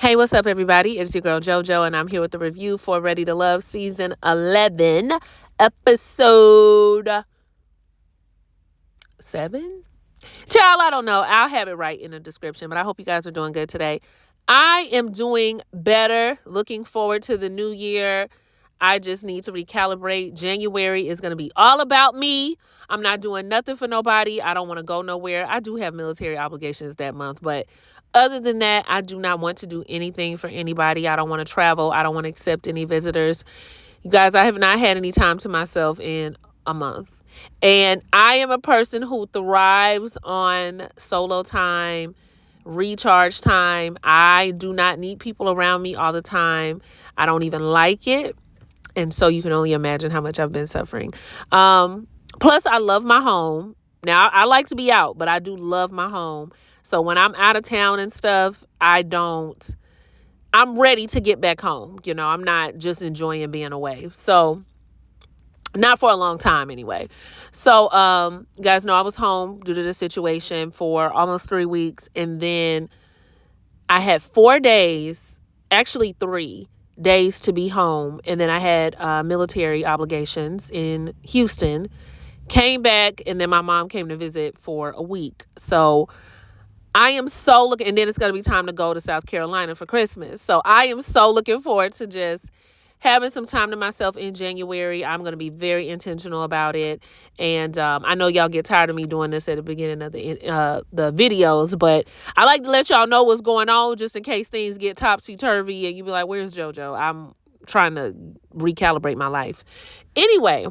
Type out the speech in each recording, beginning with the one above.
Hey, what's up, everybody? It's your girl JoJo, and I'm here with the review for Ready to Love Season 11, Episode 7? Child, I don't know. I'll have it right in the description, but I hope you guys are doing good today. I am doing better. Looking forward to the new year. I just need to recalibrate. January is going to be all about me. I'm not doing nothing for nobody. I don't want to go nowhere. I do have military obligations that month, but other than that, I do not want to do anything for anybody. I don't want to travel. I don't want to accept any visitors. You guys, I have not had any time to myself in a month. And I am a person who thrives on solo time, recharge time. I do not need people around me all the time. I don't even like it. And so you can only imagine how much I've been suffering. Plus, I love my home. Now, I like to be out, but I do love my home. So when I'm out of town and stuff, I'm ready to get back home. You know, I'm not just enjoying being away. So not for a long time anyway. So, you guys know I was home due to the situation for almost 3 weeks. And then I had 4 days, actually 3 days to be home. And then I had military obligations in Houston. Came back, and then my mom came to visit for a week. So I am so looking, and then it's going to be time to go to South Carolina for Christmas. So I am so looking forward to just having some time to myself in January. I'm going to be very intentional about it. And I know y'all get tired of me doing this at the beginning of the videos, but I like to let y'all know what's going on just in case things get topsy-turvy and you be like, where's JoJo? I'm trying to recalibrate my life. Anyway,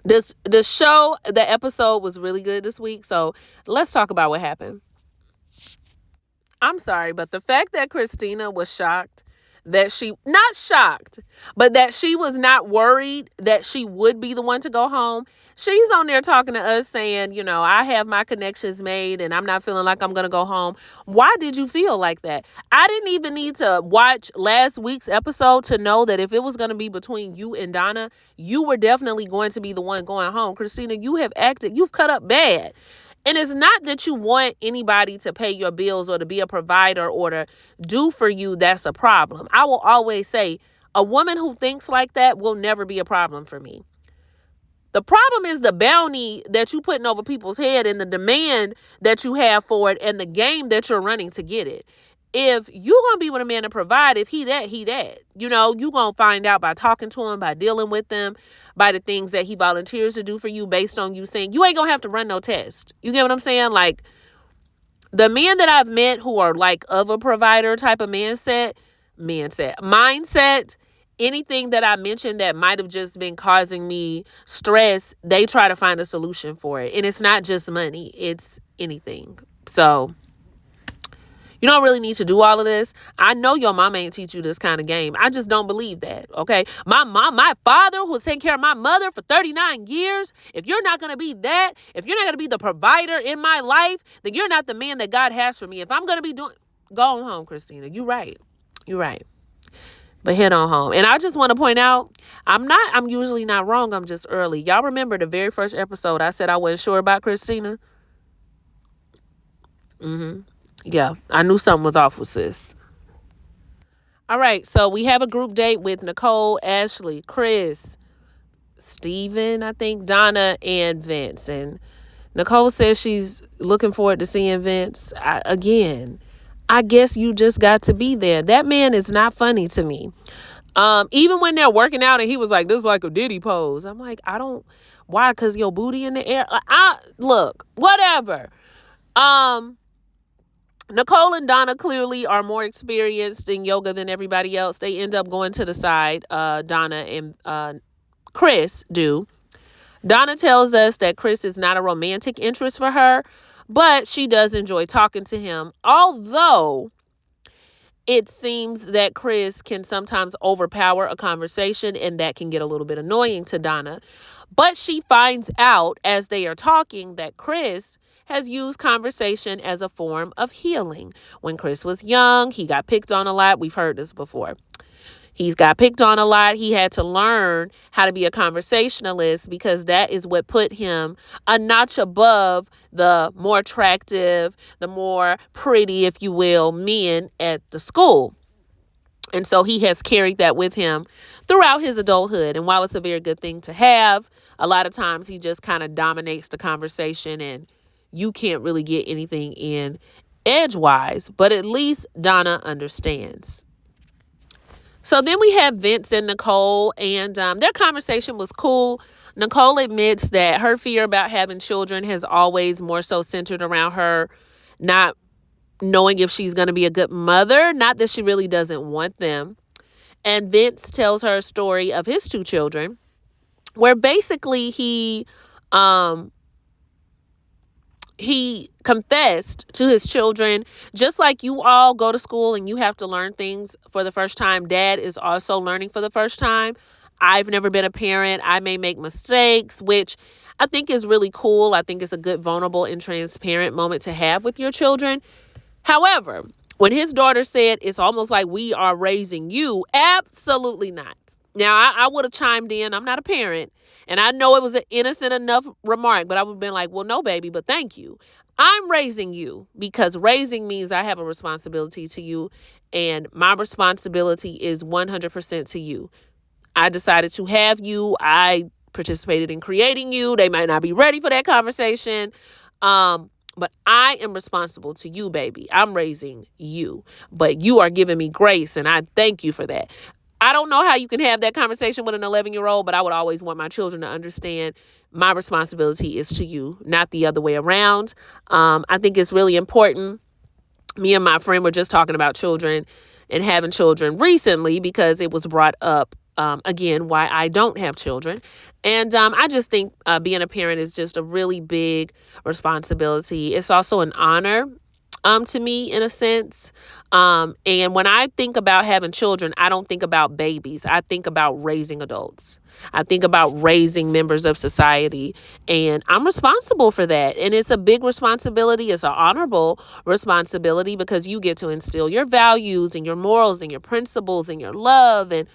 the episode was really good this week. So let's talk about what happened. I'm sorry, but the fact that Christina was shocked that not shocked, but that she was not worried that she would be the one to go home. She's on there talking to us saying, you know, I have my connections made and I'm not feeling like I'm going to go home. Why did you feel like that? I didn't even need to watch last week's episode to know that if it was going to be between you and Donna, you were definitely going to be the one going home. Christina, you've cut up bad. And it's not that you want anybody to pay your bills or to be a provider or to do for you. That's a problem. I will always say a woman who thinks like that will never be a problem for me. The problem is the bounty that you putting over people's head and the demand that you have for it and the game that you're running to get it. If you're going to be with a man to provide, if he that. You know, you're going to find out by talking to him, by dealing with them, by the things that he volunteers to do for you based on you saying, you ain't going to have to run no test. You get what I'm saying? Like, the men that I've met who are like of a provider type of mindset, anything that I mentioned that might have just been causing me stress, they try to find a solution for it. And it's not just money, it's anything. So you don't really need to do all of this. I know your mama ain't teach you this kind of game. I just don't believe that, okay? My father who's taking care of my mother for 39 years, if you're not going to be that, if you're not going to be the provider in my life, then you're not the man that God has for me. If I'm going to be go on home, Christina. You're right. But head on home. And I just want to point out, I'm usually not wrong. I'm just early. Y'all remember the very first episode I said I wasn't sure about Christina? Yeah, I knew something was off with sis. All right, so we have a group date with Nicole, Ashley, Chris, Steven, I think, Donna, and Vince. And Nicole says she's looking forward to seeing Vince. I guess you just got to be there. That man is not funny to me. Even when they're working out and he was like, this is like a Diddy pose. I'm like, why? Because your booty in the air? Look, whatever. Nicole and Donna clearly are more experienced in yoga than everybody else. They end up going to the side. Donna and Chris do. Donna tells us that Chris is not a romantic interest for her, but she does enjoy talking to him. Although it seems that Chris can sometimes overpower a conversation, and that can get a little bit annoying to Donna. But she finds out as they are talking that Chris has used conversation as a form of healing. When Chris was young, he got picked on a lot. We've heard this before. He's got picked on a lot. He had to learn how to be a conversationalist because that is what put him a notch above the more attractive, the more pretty, if you will, men at the school. And so he has carried that with him throughout his adulthood. And while it's a very good thing to have, a lot of times he just kind of dominates the conversation and you can't really get anything in edgewise. But at least Donna understands. So then we have Vince and Nicole, and their conversation was cool. Nicole admits that her fear about having children has always more so centered around her not knowing if she's going to be a good mother, not that she really doesn't want them. And Vince tells her a story of his 2 children, where basically he confessed to his children, just like you all go to school and you have to learn things for the first time, Dad is also learning for the first time. I've never been a parent. I may make mistakes, which I think is really cool. I think it's a good, vulnerable, and transparent moment to have with your children. However, when his daughter said, it's almost like we are raising you, absolutely not. Now, I would have chimed in. I'm not a parent. And I know it was an innocent enough remark, but I would have been like, well, no, baby, but thank you. I'm raising you because raising means I have a responsibility to you. And my responsibility is 100% to you. I decided to have you. I participated in creating you. They might not be ready for that conversation. But I am responsible to you, baby. I'm raising you. But you are giving me grace, and I thank you for that. I don't know how you can have that conversation with an 11-year-old, but I would always want my children to understand my responsibility is to you, not the other way around. I think it's really important. Me and my friend were just talking about children and having children recently because it was brought up again, why I don't have children. And I just think being a parent is just a really big responsibility. It's also an honor to me, in a sense. And when I think about having children, I don't think about babies. I think about raising adults. I think about raising members of society. And I'm responsible for that. And it's a big responsibility. It's an honorable responsibility because you get to instill your values and your morals and your principles and your love. And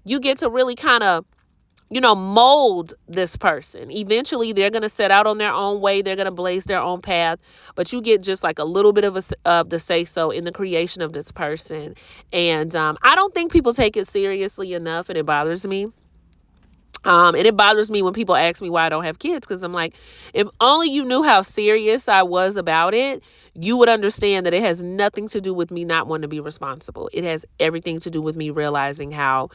you get to really kind of mold this person. Eventually, they're going to set out on their own way. They're going to blaze their own path. But you get just like a little bit of the say-so in the creation of this person. And I don't think people take it seriously enough, and it bothers me. And it bothers me when people ask me why I don't have kids, because I'm like, if only you knew how serious I was about it, you would understand that it has nothing to do with me not wanting to be responsible. It has everything to do with me realizing how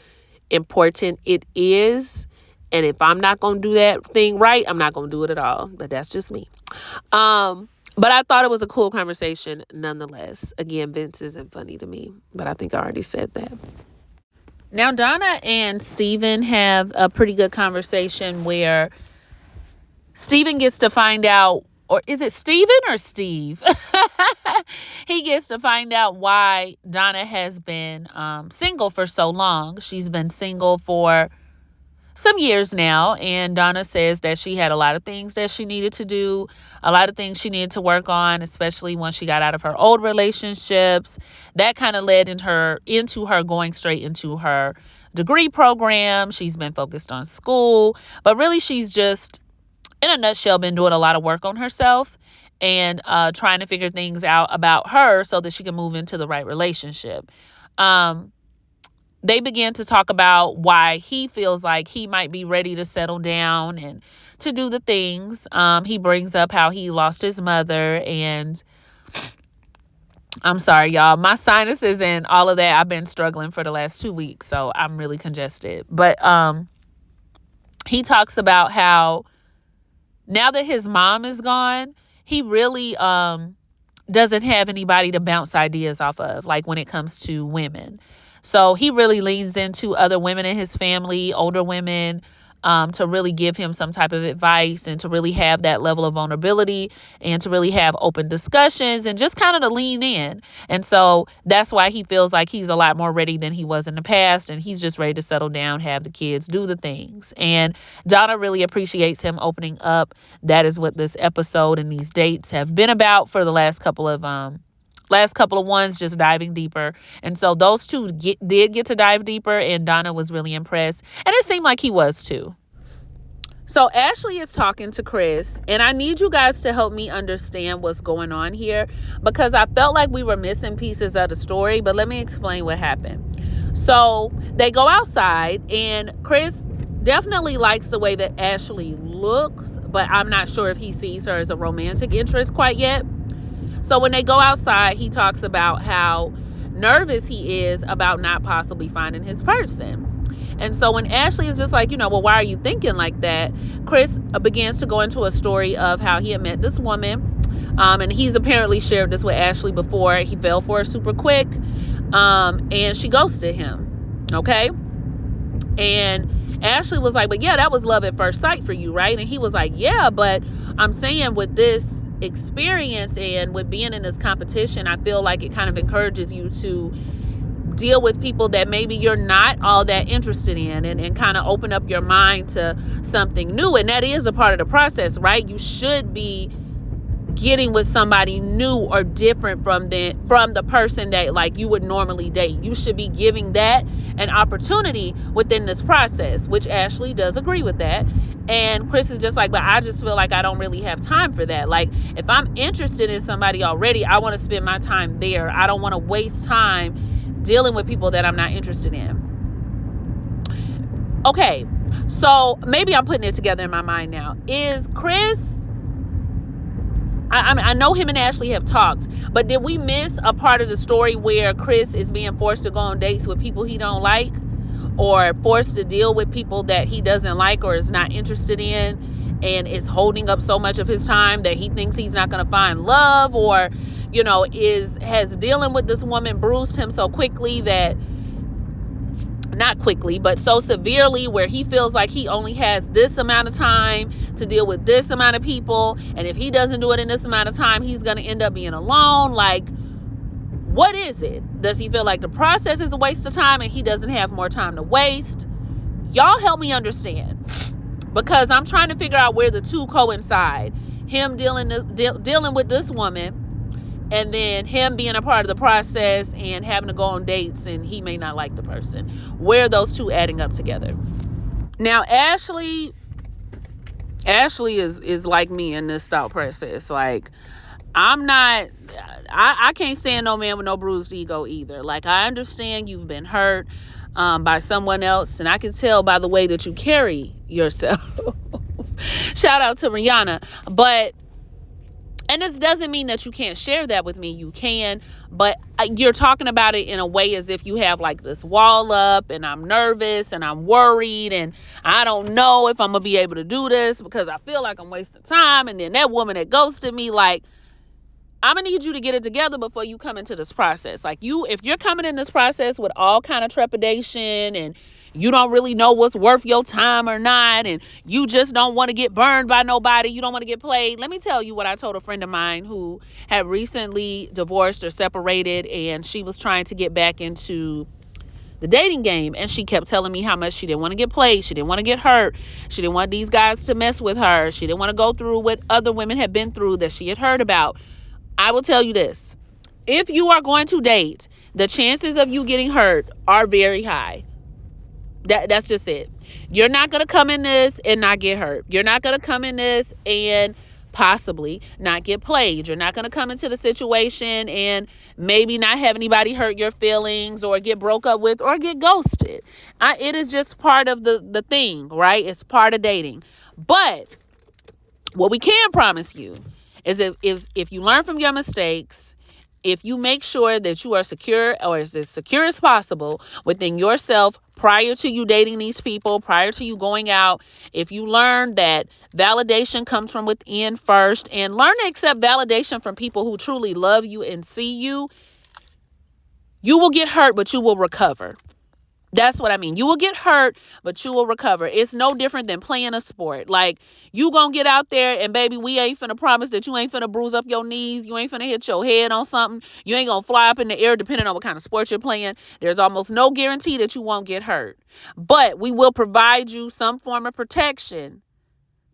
important it is. And if I'm not going to do that thing right, I'm not going to do it at all. But that's just me. But I thought it was a cool conversation nonetheless. Again, Vince isn't funny to me, but I think I already said that. Now, Donna and Steven have a pretty good conversation where Steven gets to find out, or is it Steven or Steve? He gets to find out why Donna has been single for so long. She's been single for some years now, and Donna says that she had a lot of things that she needed to do, a lot of things she needed to work on, especially once she got out of her old relationships. That kind of led into her going straight into her degree program. She's been focused on school, but really she's just, in a nutshell, been doing a lot of work on herself and trying to figure things out about her so that she can move into the right relationship. They began to talk about why he feels like he might be ready to settle down and to do the things. He brings up how he lost his mother, and I'm sorry, y'all, my sinuses and all of that, I've been struggling for the last 2 weeks, so I'm really congested. But he talks about how now that his mom is gone, he really doesn't have anybody to bounce ideas off of, like when it comes to women. So he really leans into other women in his family, older women, to really give him some type of advice and to really have that level of vulnerability and to really have open discussions and just kind of to lean in. And so that's why he feels like he's a lot more ready than he was in the past. And he's just ready to settle down, have the kids, do the things. And Donna really appreciates him opening up. That is what this episode and these dates have been about for the last couple of Last couple of ones just diving deeper. And so those two did get to dive deeper, and Donna was really impressed. And it seemed like he was too. So Ashley is talking to Chris, and I need you guys to help me understand what's going on here, because I felt like we were missing pieces of the story, but let me explain what happened. So they go outside, and Chris definitely likes the way that Ashley looks, but I'm not sure if he sees her as a romantic interest quite yet. So when they go outside, he talks about how nervous he is about not possibly finding his person. And so when Ashley is just like, well, why are you thinking like that? Chris begins to go into a story of how he had met this woman. And he's apparently shared this with Ashley before. He fell for her super quick. And she ghosted him. Okay. And Ashley was like, but yeah, that was love at first sight for you, right? And he was like, yeah, but I'm saying with this experience and with being in this competition, I feel like it kind of encourages you to deal with people that maybe you're not all that interested in, and kind of open up your mind to something new. And that is a part of the process, right? You should be getting with somebody new or different from the person that like you would normally date. You should be giving that an opportunity within this process, which Ashley does agree with that. And Chris is just like, but I just feel like I don't really have time for that. Like, if I'm interested in somebody already, I want to spend my time there. I don't want to waste time dealing with people that I'm not interested in. Okay, so maybe I'm putting it together in my mind now. Is Chris... I know him and Ashley have talked, but did we miss a part of the story where Chris is being forced to go on dates with people he don't like, or forced to deal with people that he doesn't like or is not interested in, and is holding up so much of his time that he thinks he's not going to find love, or has dealing with this woman bruised him so quickly that, not quickly, but so severely where he feels like he only has this amount of time to deal with this amount of people, and if he doesn't do it in this amount of time, he's going to end up being alone. Like, what is it? Does he feel like the process is a waste of time and he doesn't have more time to waste? Y'all help me understand, because I'm trying to figure out where the two coincide. Him dealing with this woman, and then him being a part of the process and having to go on dates, and he may not like the person. Where are those two adding up together? Now, Ashley is like me in this thought process. Like, I can't stand no man with no bruised ego either. Like, I understand you've been hurt by someone else, and I can tell by the way that you carry yourself. Shout out to Rihanna. And this doesn't mean that you can't share that with me. You can, but you're talking about it in a way as if you have like this wall up, and I'm nervous and I'm worried and I don't know if I'm going to be able to do this because I feel like I'm wasting time. And then that woman that ghosted me, like, I'm going to need you to get it together before you come into this process. Like, if you're coming in this process with all kind of trepidation, and you don't really know what's worth your time or not, and you just don't want to get burned by nobody, you don't want to get played. Let me tell you what I told a friend of mine who had recently divorced or separated, and she was trying to get back into the dating game, and she kept telling me how much she didn't want to get played, she didn't want to get hurt, she didn't want these guys to mess with her, she didn't want to go through what other women had been through that she had heard about. I will tell you this: if you are going to date, the chances of you getting hurt are very high. That's just it. You're not going to come in this and not get hurt. You're not going to come in this and possibly not get played. You're not going to come into the situation and maybe not have anybody hurt your feelings or get broke up with or get ghosted. It is just part of the thing, right? It's part of dating. But what we can promise you is if you learn from your mistakes, if you make sure that you are secure, or as secure as possible within yourself prior to you dating these people, prior to you going out, if you learn that validation comes from within first, and learn to accept validation from people who truly love you and see you, you will get hurt, but you will recover. That's what I mean. You will get hurt, but you will recover. It's no different than playing a sport. Like, you gonna get out there and, baby, we ain't finna promise that you ain't finna bruise up your knees. You ain't finna hit your head on something. You ain't gonna fly up in the air depending on what kind of sport you're playing. There's almost no guarantee that you won't get hurt. But we will provide you some form of protection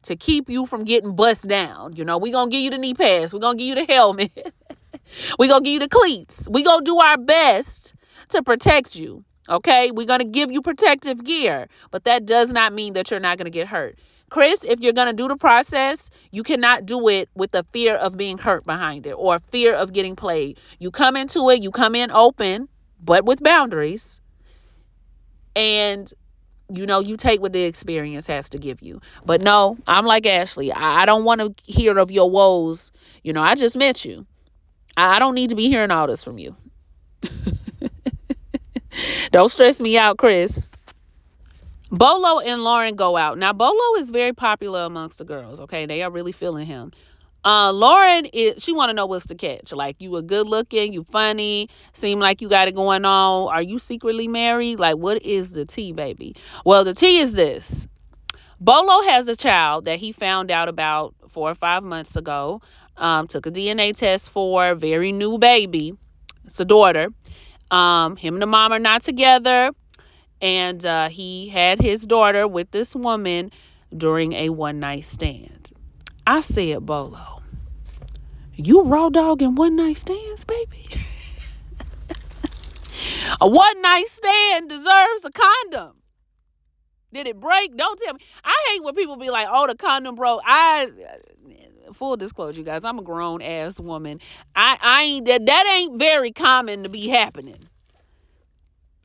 to keep you from getting bust down. We gonna give you the knee pads. We're gonna give you the helmet. We gonna give you the cleats. We gonna do our best to protect you. Okay, we're gonna give you protective gear, but that does not mean that you're not gonna get hurt. Chris, if you're gonna do the process, you cannot do it with the fear of being hurt behind it or fear of getting played. You come into it, you come in open, but with boundaries, and you take what the experience has to give you. But no, I'm like Ashley. I don't want to hear of your woes. I just met you. I don't need to be hearing all this from you. Don't stress me out, Chris. Bolo and Lauren go out. Now, Bolo is very popular amongst the girls, okay? They are really feeling him. Lauren, she want to know what's the catch. Like, you are good looking, you funny, seem like you got it going on. Are you secretly married? Like, what is the tea, baby? Well, the tea is this. Bolo has a child that he found out about 4 or 5 months ago. Took a DNA test for, very new baby. It's a daughter. Him and the mom are not together. And he had his daughter with this woman during a one-night stand. I said, Bolo, you raw dogging one-night stands, baby? A one-night stand deserves a condom. Did it break? Don't tell me. I hate when people be like, oh, the condom broke. Full disclosure, you guys, I'm a grown-ass woman. That ain't very common to be happening.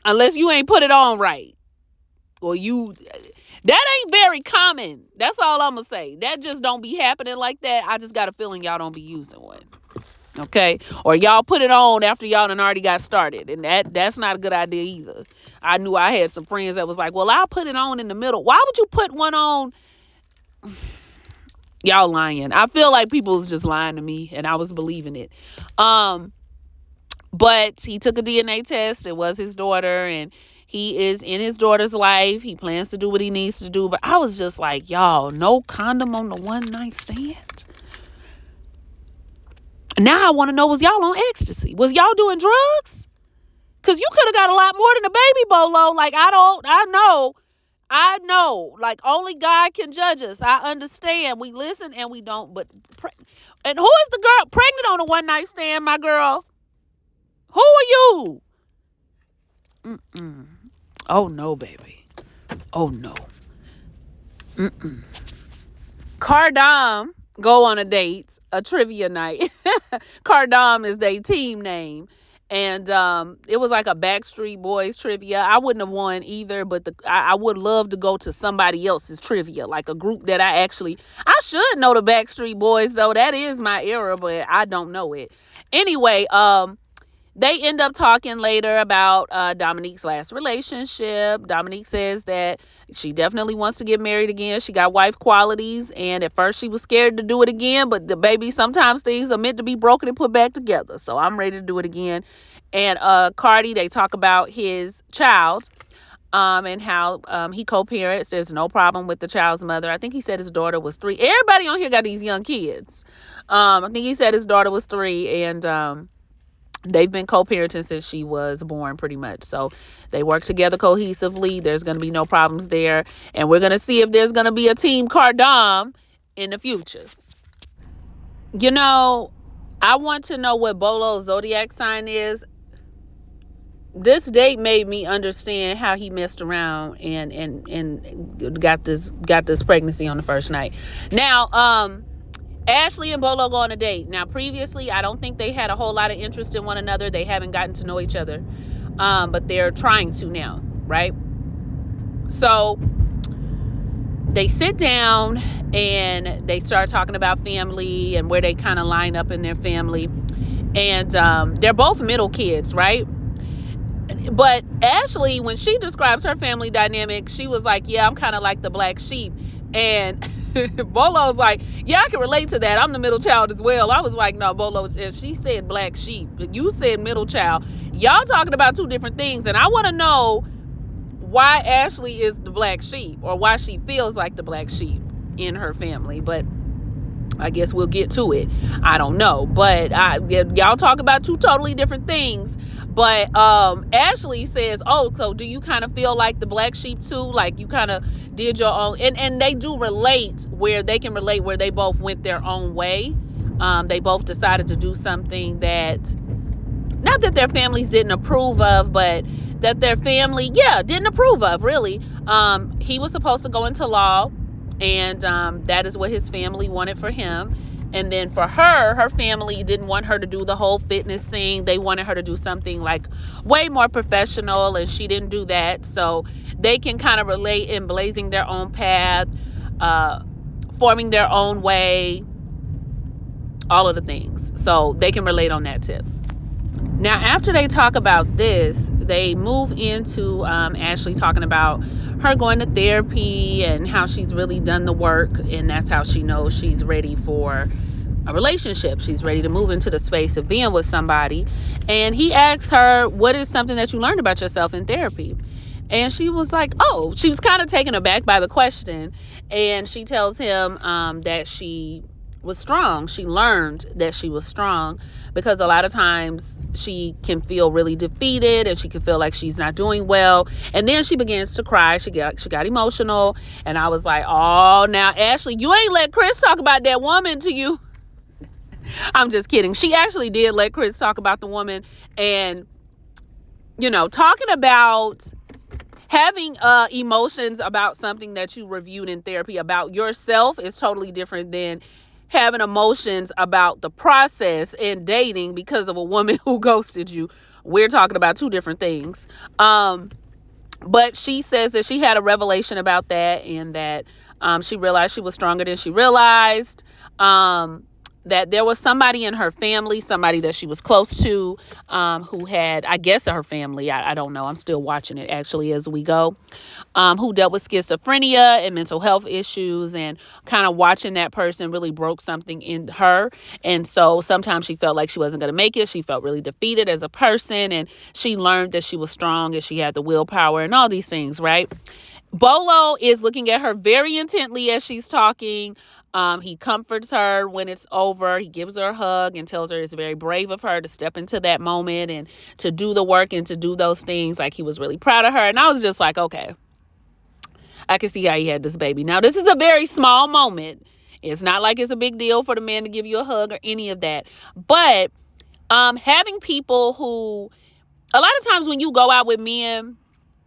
Unless you ain't put it on right. Or that ain't very common. That's all I'm going to say. That just don't be happening like that. I just got a feeling y'all don't be using one. Okay? Or y'all put it on after y'all done already got started. And that's not a good idea either. I knew I had some friends that was like, well, I'll put it on in the middle. Why would you put one on? Y'all lying. I feel like people was just lying to me and I was believing it. But he took a DNA test. It was his daughter, and he is in his daughter's life. He plans to do what he needs to do. But I was just like, y'all, no condom on the one-night stand? Now I want to know, was y'all on ecstasy? Was y'all doing drugs? Because you could have got a lot more than a baby, Bolo. Like, I know. Like, only God can judge us. I understand. We listen and we don't. And who is the girl pregnant on a one-night stand, my girl? Who are you? Oh, no, baby. Oh, no. Cardam go on a date, a trivia night. Cardam is their team name. And it was like a Backstreet Boys trivia. I wouldn't have won either, but I would love to go to somebody else's trivia, like a group that I should know the Backstreet Boys, though. That is my era, but I don't know it. Anyway, they end up talking later about Dominique's last relationship. Dominique says that she definitely wants to get married again. She got wife qualities. And at first she was scared to do it again. But the baby, sometimes things are meant to be broken and put back together. So I'm ready to do it again. And Cardi, they talk about his child and how he co-parents. There's no problem with the child's mother. I think he said his daughter was 3. Everybody on here got these young kids. I think he said his daughter was 3. And they've been co-parenting since she was born, pretty much. So they work together cohesively. There's going to be no problems there. And we're going to see if there's going to be a team Cardam in the future. I want to know what Bolo's zodiac sign is. This date made me understand how he messed around and got this pregnancy on the first night. Now, Ashley and Bolo go on a date. Now, previously, I don't think they had a whole lot of interest in one another. They haven't gotten to know each other. But they're trying to now, right? So they sit down and they start talking about family and where they kind of line up in their family. And they're both middle kids, right? But Ashley, when she describes her family dynamic, she was like, yeah, I'm kind of like the black sheep. And Bolo's like, yeah, I can relate to that. I'm the middle child as well. I was like, no, Bolo, if she said black sheep, you said middle child. Y'all talking about two different things. And I want to know why Ashley is the black sheep or why she feels like the black sheep in her family. But I guess we'll get to it. I don't know. But y'all talk about two totally different things. But Ashley says, oh, so do you kind of feel like the black sheep too? Like you kind of did your own. And they do relate where they can relate where they both went their own way. They both decided to do something that, not that their families didn't approve of, but that their family, didn't approve of, really. He was supposed to go into law, and that is what his family wanted for him. And then for her family didn't want her to do the whole fitness thing. They wanted her to do something like way more professional, and she didn't do that. So they can kind of relate in blazing their own path, forming their own way, all of the things. So they can relate on that tip. Now, after they talk about this, they move into Ashley talking about her going to therapy and how she's really done the work, and that's how she knows she's ready for a relationship. She's ready to move into the space of being with somebody. And he asks her, what is something that you learned about yourself in therapy? And she was like, she was kind of taken aback by the question. And she tells him that she was strong. She learned that she was strong, because a lot of times she can feel really defeated and she can feel like she's not doing well. And then she begins to cry. She got emotional. And I was like, oh, now, Ashley, you ain't let Chris talk about that woman to you. I'm just kidding. She actually did let Chris talk about the woman. And, talking about having emotions about something that you reviewed in therapy about yourself is totally different than having emotions about the process in dating because of a woman who ghosted you. We're talking about two different things. But she says that she had a revelation about that, and that she realized she was stronger than she realized. That there was somebody in her family, somebody that she was close to, who had, I guess, her family, I don't know, I'm still watching it actually as we go, who dealt with schizophrenia and mental health issues, and kind of watching that person really broke something in her. And so sometimes she felt like she wasn't going to make it. She felt really defeated as a person, and she learned that she was strong and she had the willpower and all these things, right? Bolo is looking at her very intently as she's talking. He comforts her when it's over. He gives her a hug and tells her it's very brave of her to step into that moment and to do the work and to do those things. Like, he was really proud of her. And I was just like, okay, I can see how he had this baby. Now, this is a very small moment. It's not like it's a big deal for the man to give you a hug or any of that. But having people who, a lot of times when you go out with men,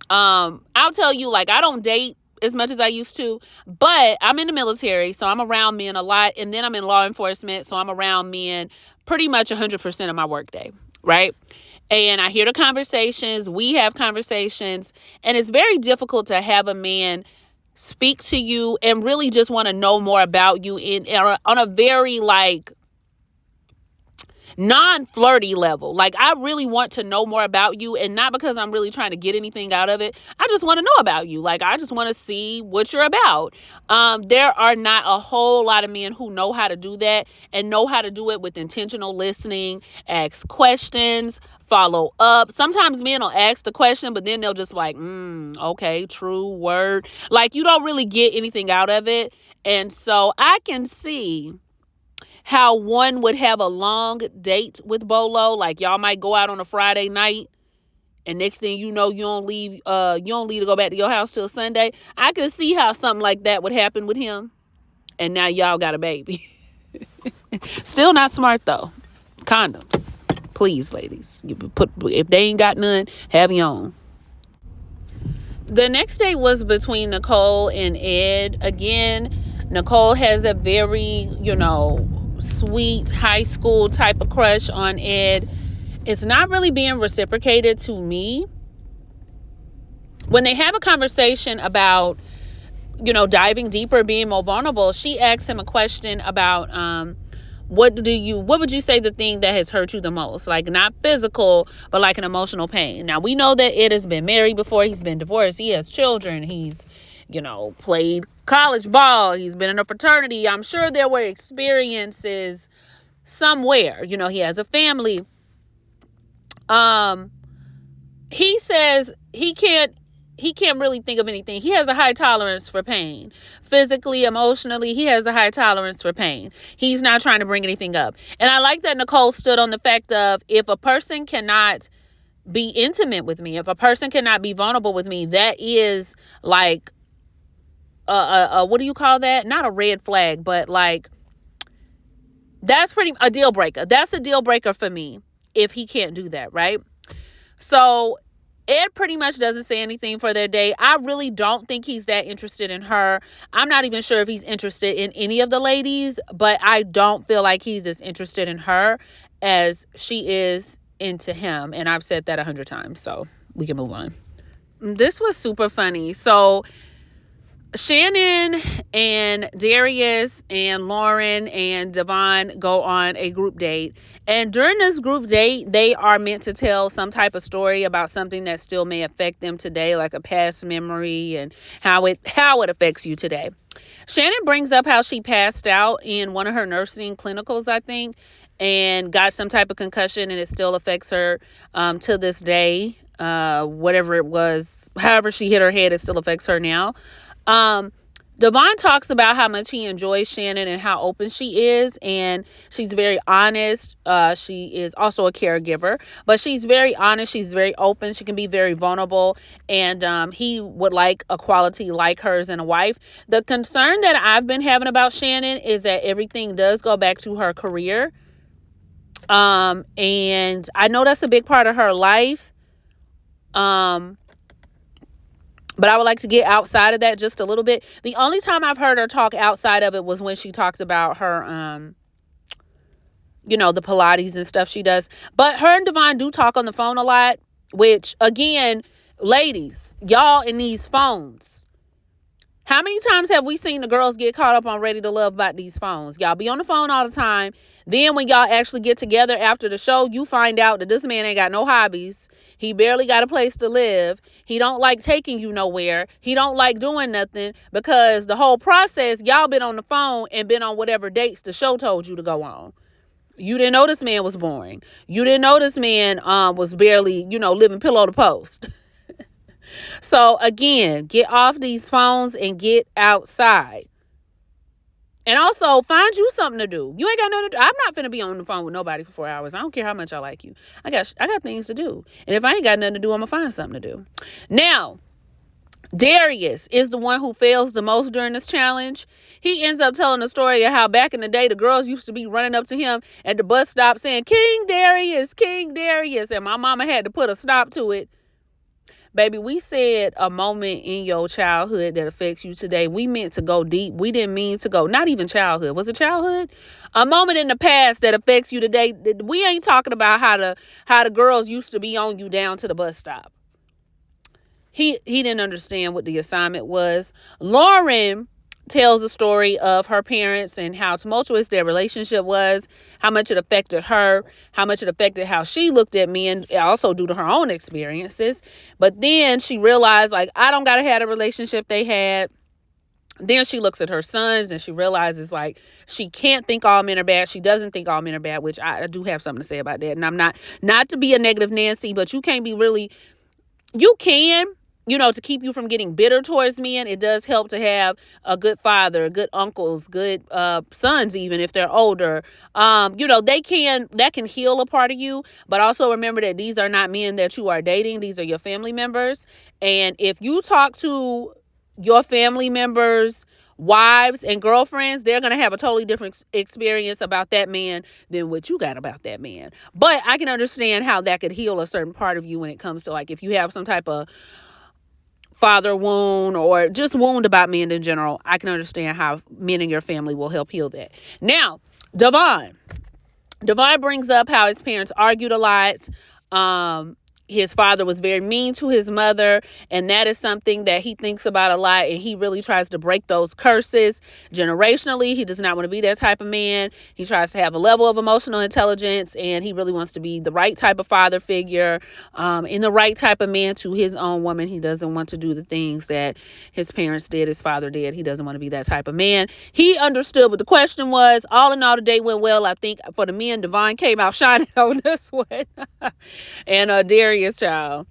I'll tell you, like, I don't date as much as I used to, but I'm in the military, so I'm around men a lot. And then I'm in law enforcement, so I'm around men pretty much 100% of my workday, right? And I hear the conversations, we have conversations, and it's very difficult to have a man speak to you and really just want to know more about you on a very, like, non-flirty level. Like, I really want to know more about you, and not because I'm really trying to get anything out of it. I just want to know about you. Like, I just want to see what you're about. There are not a whole lot of men who know how to do that, and know how to do it with intentional listening, ask questions, follow up. Sometimes men will ask the question, but then they'll just like, okay, true, word. Like, you don't really get anything out of it. And so I can see how one would have a long date with Bolo. Like, y'all might go out on a Friday night, and next thing you know, you don't leave to go back to your house till Sunday. I could see how something like that would happen with him. And now y'all got a baby. Still not smart though. Condoms, please, ladies. If they ain't got none, have your own. The next day was between Nicole and Ed. Again, Nicole has a very, sweet high school type of crush on Ed. It's not really being reciprocated to me. When they have a conversation about, diving deeper, being more vulnerable, she asks him a question about what would you say the thing that has hurt you the most? Like, not physical, but like an emotional pain. Now, we know that Ed has been married before. He's been divorced. He has children. He's, played college ball. He's been in a fraternity. I'm sure there were experiences somewhere. He has a family. He says he can't really think of anything. He has a high tolerance for pain. Physically, emotionally, he has a high tolerance for pain. He's not trying to bring anything up. And I like that Nicole stood on the fact of, if a person cannot be intimate with me, if a person cannot be vulnerable with me, that is like what do you call that? Not a red flag, but like That's pretty a deal breaker. That's a deal breaker for me if he can't do that, right? So Ed pretty much doesn't say anything for their date. I really don't think he's that interested in her. I'm not even sure if he's interested in any of the ladies, but I don't feel like he's as interested in her as she is into him. And I've said that 100 times, so we can move on. This was super funny. So Shannon and Darius and Lauren and Devon go on a group date. And during this group date, they are meant to tell some type of story about something that still may affect them today, like a past memory and how it affects you today. Shannon brings up how she passed out in one of her nursing clinicals, I think, and got some type of concussion, and it still affects her to this day. Whatever it was, however she hit her head, it still affects her now. Devon talks about how much he enjoys Shannon and how open she is, and she's very honest. She is also a caregiver, but she's very honest. She's very open. She can be very vulnerable, and he would like a quality like hers in a wife. The concern that I've been having about Shannon is that everything does go back to her career, and I know that's a big part of her life. But I would like to get outside of that just a little bit. The only time I've heard her talk outside of it was when she talked about her, the Pilates and stuff she does. But her and Devon do talk on the phone a lot, which, again, ladies, y'all in these phones. How many times have we seen the girls get caught up on Ready to Love about these phones? Y'all be on the phone all the time. Then when y'all actually get together after the show, you find out that this man ain't got no hobbies. He barely got a place to live. He don't like taking you nowhere. He don't like doing nothing because the whole process, y'all been on the phone and been on whatever dates the show told you to go on. You didn't know this man was boring. You didn't know this man was barely, living pillow to post. So, again, get off these phones and get outside. And also, find you something to do. You ain't got nothing to do. I'm not finna be on the phone with nobody for 4 hours. I don't care how much I like you. I got things to do. And if I ain't got nothing to do, I'm gonna find something to do. Now, Darius is the one who fails the most during this challenge. He ends up telling the story of how back in the day, the girls used to be running up to him at the bus stop saying, King Darius, King Darius. And my mama had to put a stop to it. Baby, we said a moment in your childhood that affects you today. We meant to go deep. We didn't mean to go, not even childhood. Was it childhood? A moment in the past that affects you today. We ain't talking about how the girls used to be on you down to the bus stop. He didn't understand what the assignment was. Lauren tells the story of her parents and how tumultuous their relationship was, how much it affected her, how much it affected how she looked at men, also due to her own experiences. But then she realized, I don't gotta have the relationship they had. Then she looks at her sons and she realizes, she can't think all men are bad. She doesn't think all men are bad, which I do have something to say about that. And I'm not to be a negative Nancy, but you can't be really, you can, to keep you from getting bitter towards men. It does help to have a good father, good uncles, good sons, even if they're older. That can heal a part of you. But also remember that these are not men that you are dating. These are your family members. And if you talk to your family members, wives and girlfriends, they're going to have a totally different experience about that man than what you got about that man. But I can understand how that could heal a certain part of you when it comes to, if you have some type of father wound or just wound about men in general. I can understand how men in your family will help heal that. Now, Devon brings up how his parents argued a lot. His father was very mean to his mother, and that is something that he thinks about a lot, and he really tries to break those curses generationally. He does not want to be that type of man. He tries to have a level of emotional intelligence, and he really wants to be the right type of father figure, and the right type of man to his own woman. He doesn't want to do the things that his parents did, his father did. He doesn't want to be that type of man. He understood what the question was. All in all, the date went well. I think for the men, Devon came out shining on this one. And Darius, child.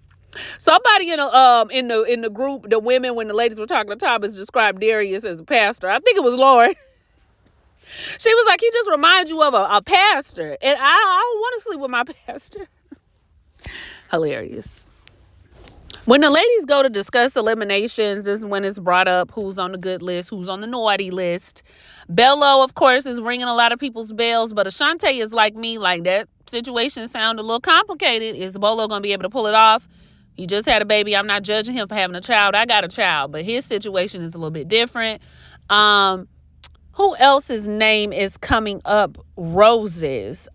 Somebody in the group, the women, when the ladies were talking to Thomas, described Darius as a pastor. I think it was Lauren. She was like, he just reminds you of a pastor. And I don't want to sleep with my pastor. Hilarious. When the ladies go to discuss eliminations, this is when it's brought up who's on the good list, who's on the naughty list. Bolo, of course, is ringing a lot of people's bells, but Ashante is like me, like that situation sounded a little complicated. Is Bolo going to be able to pull it off? He just had a baby. I'm not judging him for having a child. I got a child, but his situation is a little bit different. Who else's name is coming up? Roses.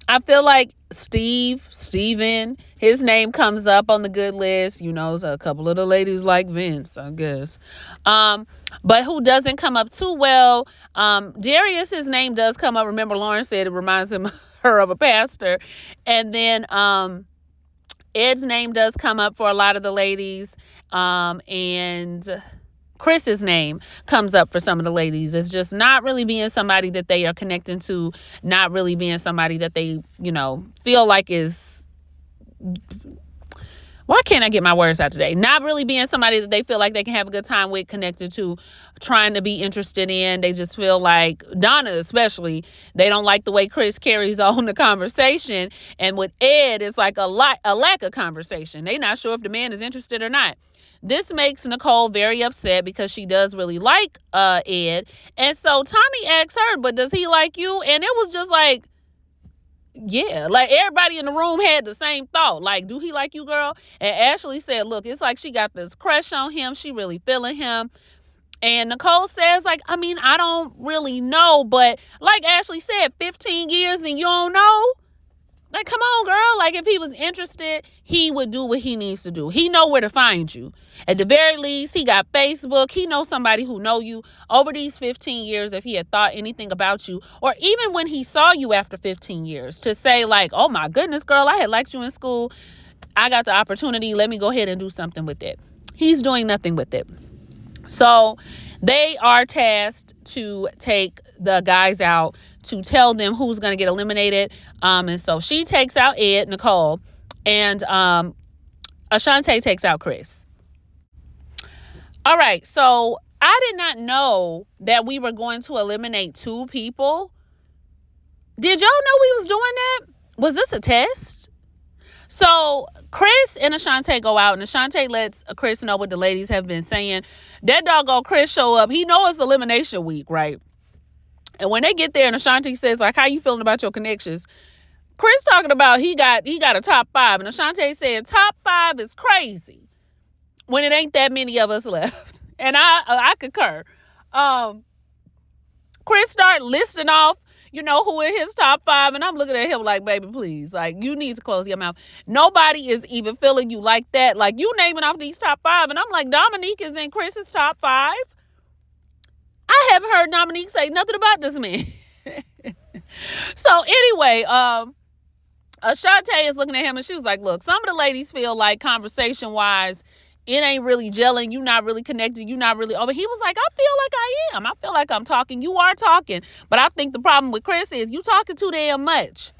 I feel like Steven, his name comes up on the good list. You know, so a couple of the ladies like Vince, I guess. But who doesn't come up too well? Darius, his name does come up. Remember, Lauren said it reminds her of a pastor. And then Ed's name does come up for a lot of the ladies. And Chris's name comes up for some of the ladies. It's just not really being somebody that they are connecting to, not really being somebody that they, feel like is... Why can't I get my words out today? Not really being somebody that they feel like they can have a good time with, connected to, trying to be interested in. They just feel like, Donna especially, they don't like the way Chris carries on the conversation. And with Ed, it's like a lack of conversation. They're not sure if the man is interested or not. This makes Nicole very upset because she does really like Ed. And so Tommy asks her, but does he like you? And it was just like, yeah, like everybody in the room had the same thought. Like, do he like you, girl? And Ashley said, look, it's like she got this crush on him. She really feeling him. And Nicole says, like, I mean, I don't really know. But like Ashley said, 15 years and you don't know? Like, come on, girl. Like, if he was interested, he would do what he needs to do. He know where to find you. At the very least, he got Facebook. He knows somebody who know you. Over these 15 years, if he had thought anything about you, or even when he saw you after 15 years, to say, like, oh, my goodness, girl, I had liked you in school. I got the opportunity. Let me go ahead and do something with it. He's doing nothing with it. So they are tasked to take the guys out to tell them who's going to get eliminated. And so she takes out Ed, Nicole, and Ashante takes out Chris. All right. So I did not know that we were going to eliminate 2 people. Did y'all know we was doing that? Was this a test? So Chris and Ashante go out, and Ashante lets Chris know what the ladies have been saying. That doggone Chris show up. He knows it's elimination week, right? And when they get there and Ashante says, like, how you feeling about your connections? Chris talking about he got a top 5. And Ashante said top 5 is crazy when it ain't that many of us left. And I concur. Chris started listing off, who in his top 5. And I'm looking at him like, baby, please. Like, you need to close your mouth. Nobody is even feeling you like that. Like, you naming off these top 5. And I'm like, Dominique is in Chris's top 5. I haven't heard Dominique say nothing about this man. So anyway, Ashante is looking at him and she was like, look, some of the ladies feel like conversation-wise, it ain't really gelling. You not really connected. You not really. Oh, but he was like, I feel like I am. I feel like I'm talking. You are talking. But I think the problem with Chris is you talking too damn much.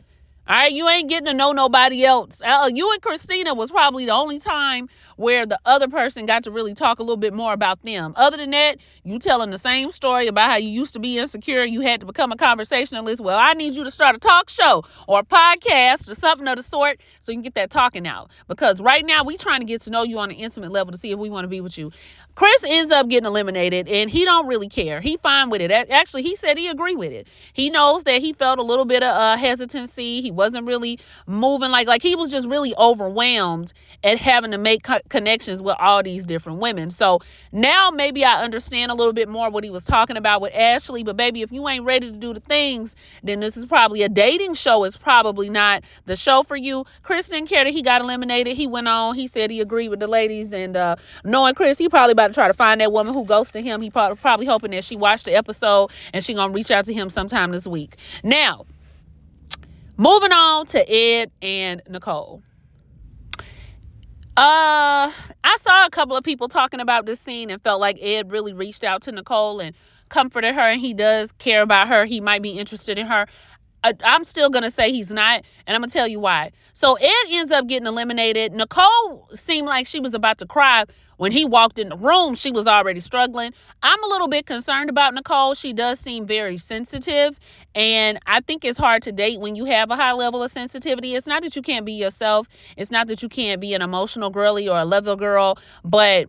All right, you ain't getting to know nobody else. You and Christina was probably the only time where the other person got to really talk a little bit more about them. Other than that, you telling the same story about how you used to be insecure. You had to become a conversationalist. Well, I need you to start a talk show or a podcast or something of the sort so you can get that talking out. Because right now, we trying to get to know you on an intimate level to see if we want to be with you. Chris ends up getting eliminated, and he don't really care. He fine with it. Actually, he said he agree with it. He knows that he felt a little bit of hesitancy. He wasn't really moving like he was just really overwhelmed at having to make connections with all these different women. So now maybe I understand a little bit more what he was talking about with Ashley. But baby, if you ain't ready to do the things, then this is probably a dating show. It's probably not the show for you. Chris didn't care that he got eliminated. He went on. He said he agreed with the ladies, and knowing Chris, he probably about to try to find that woman who ghosted him. He probably hoping that she watched the episode and she gonna reach out to him sometime this week. Now, moving on to Ed and Nicole. I saw a couple of people talking about this scene and felt like Ed really reached out to Nicole and comforted her, and he does care about her. He might be interested in her. I'm still going to say he's not, and I'm going to tell you why. So Ed ends up getting eliminated. Nicole seemed like she was about to cry. When he walked in the room, she was already struggling. I'm a little bit concerned about Nicole. She does seem very sensitive, and I think it's hard to date when you have a high level of sensitivity. It's not that you can't be yourself. It's not that you can't be an emotional girly or a lover girl, but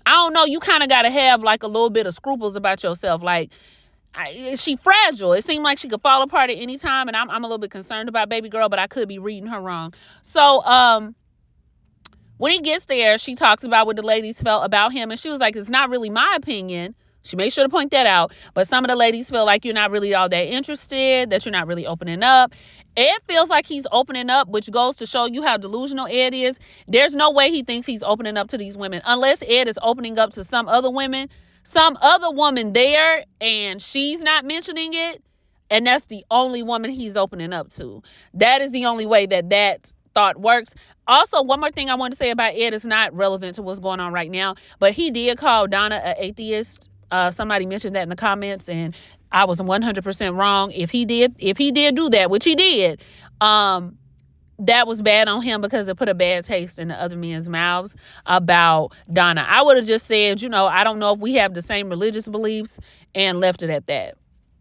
I don't know. You kind of got to have like a little bit of scruples about yourself. Like, she fragile. It seemed like she could fall apart at any time, and I'm a little bit concerned about baby girl, but I could be reading her wrong. So, when he gets there, she talks about what the ladies felt about him. And she was like, it's not really my opinion. She made sure to point that out. But some of the ladies feel like you're not really all that interested, that you're not really opening up. Ed feels like he's opening up, which goes to show you how delusional Ed is. There's no way he thinks he's opening up to these women unless Ed is opening up to some other women, some other woman there, and she's not mentioning it. And that's the only woman he's opening up to. That is the only way that thought works. Also, one more thing I want to say about Ed is not relevant to what's going on right now, but he did call Donna an atheist. Somebody mentioned that in the comments, and I was 100% wrong. If he did do that, which he did, that was bad on him because it put a bad taste in the other men's mouths about Donna. I would have just said, I don't know if we have the same religious beliefs, and left it at that.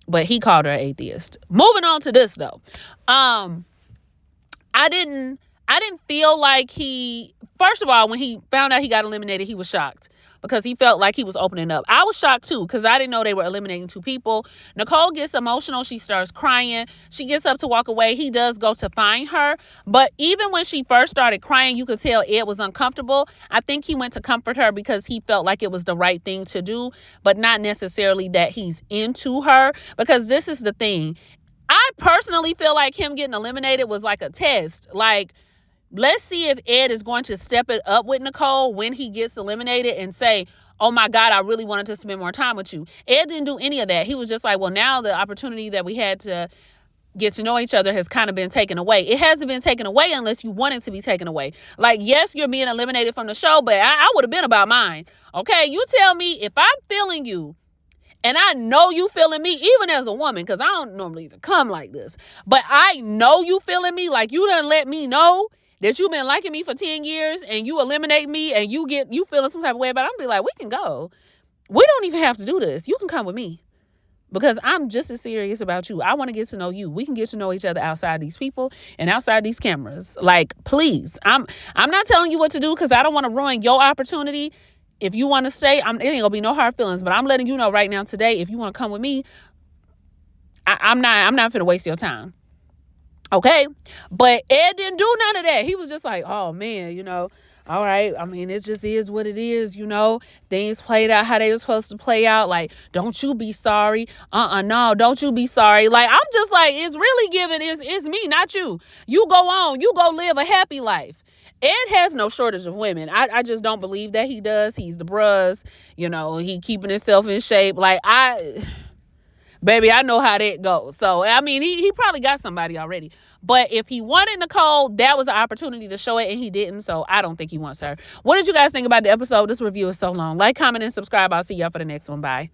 But he called her an atheist. Moving on to this though. I didn't feel like first of all, when he found out he got eliminated, he was shocked because he felt like he was opening up. I was shocked too because I didn't know they were eliminating 2 people. Nicole gets emotional. She starts crying. She gets up to walk away. He does go to find her. But even when she first started crying, you could tell Ed was uncomfortable. I think he went to comfort her because he felt like it was the right thing to do, but not necessarily that he's into her, because this is the thing. I personally feel like him getting eliminated was like a test. Like, let's see if Ed is going to step it up with Nicole when he gets eliminated and say, oh my God, I really wanted to spend more time with you. Ed didn't do any of that. He was just like, well, now the opportunity that we had to get to know each other has kind of been taken away. It hasn't been taken away unless you want it to be taken away. Like, yes, you're being eliminated from the show, but I would have been about mine. Okay, you tell me if I'm feeling you, and I know you feeling me, even as a woman, because I don't normally even come like this. But I know you feeling me, like you done let me know that you've been liking me for 10 years and you eliminate me and you feeling some type of way about it. I'm going to be like, we can go. We don't even have to do this. You can come with me because I'm just as serious about you. I want to get to know you. We can get to know each other outside these people and outside these cameras. Like, please, I'm not telling you what to do because I don't want to ruin your opportunity. If you want to stay, it ain't gonna be no hard feelings, but I'm letting you know right now today, if you want to come with me, I'm not finna waste your time. Okay? But Ed didn't do none of that. He was just like, oh man, all right. I mean, it just is what it is, Things played out how they were supposed to play out. Like, don't you be sorry. No, don't you be sorry. Like, I'm just like, it's really giving, it's me, not you. You go on. You go live a happy life. Ed has no shortage of women. I just don't believe that he does. He's the bruh. He keeping himself in shape. Like, baby, I know how that goes. So, I mean, he probably got somebody already. But if he wanted Nicole, that was an opportunity to show it, and he didn't. So, I don't think he wants her. What did you guys think about the episode? This review is so long. Like, comment, and subscribe. I'll see y'all for the next one. Bye.